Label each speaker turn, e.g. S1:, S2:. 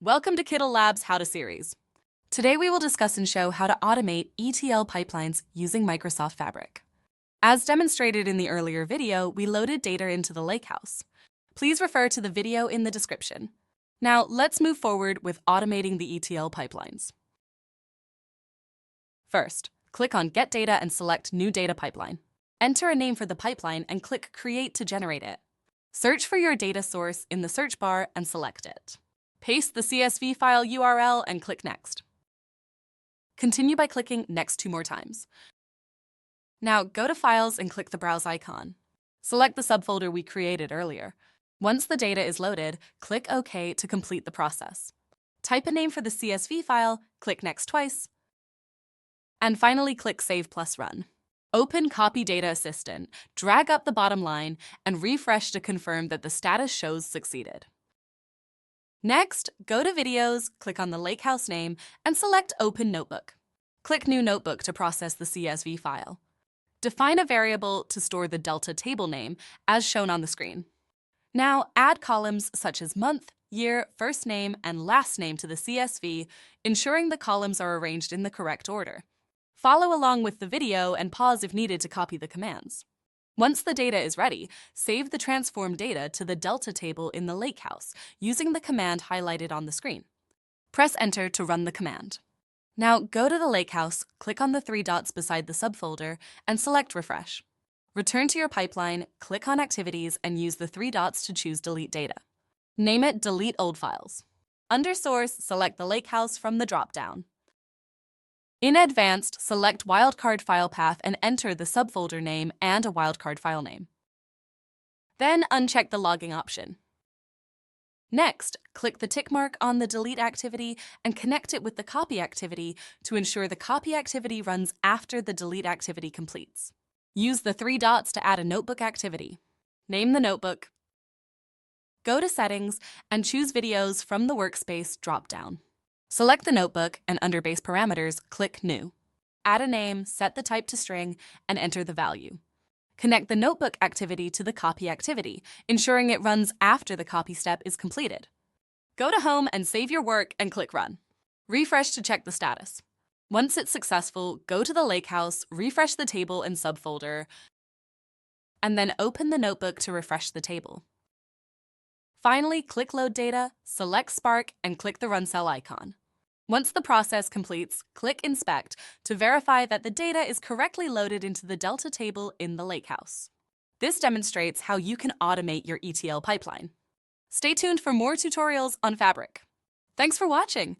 S1: Welcome to Kittle Labs How to series. Today we will discuss and show how to automate ETL pipelines using Microsoft Fabric. As demonstrated in the earlier video, we loaded data into the Lakehouse. Please refer to the video in the description. Now let's move forward with automating the ETL pipelines. First, click on Get Data and select New Data Pipeline. Enter a name for the pipeline and click Create to generate it. Search for your data source in the search bar and select it. Paste the CSV file URL and click Next. Continue by clicking Next 2 more times. Now go to Files and click the Browse icon. Select the subfolder we created earlier. Once the data is loaded, click OK to complete the process. Type a name for the CSV file, click Next twice, and finally click Save plus Run. Open Copy Data Assistant, drag up the bottom line, and refresh to confirm that the status shows succeeded. Next, go to Videos, click on the Lakehouse name, and select Open Notebook. Click New Notebook to process the CSV file. Define a variable to store the Delta table name, as shown on the screen. Now, add columns such as month, year, first name, and last name to the CSV, ensuring the columns are arranged in the correct order. Follow along with the video and pause if needed to copy the commands. Once the data is ready, save the transformed data to the Delta table in the Lakehouse using the command highlighted on the screen. Press Enter to run the command. Now go to the Lakehouse, click on the 3 dots beside the subfolder, and select Refresh. Return to your pipeline, click on Activities, and use the 3 dots to choose Delete Data. Name it Delete Old Files. Under Source, select the Lakehouse from the drop-down. In Advanced, select Wildcard File Path and enter the subfolder name and a wildcard file name. Then uncheck the logging option. Next, click the tick mark on the delete activity and connect it with the copy activity to ensure the copy activity runs after the delete activity completes. Use the 3 dots to add a notebook activity. Name the notebook. Go to Settings and choose Videos from the Workspace drop-down. Select the notebook and under Base Parameters, click New. Add a name, set the type to string, and enter the value. Connect the notebook activity to the copy activity, ensuring it runs after the copy step is completed. Go to Home and save your work and click Run. Refresh to check the status. Once it's successful, go to the Lakehouse, refresh the table and subfolder, and then open the notebook to refresh the table. Finally, click Load Data, select Spark, and click the Run Cell icon. Once the process completes, click Inspect to verify that the data is correctly loaded into the Delta table in the Lakehouse. This demonstrates how you can automate your ETL pipeline. Stay tuned for more tutorials on Fabric. Thanks for watching.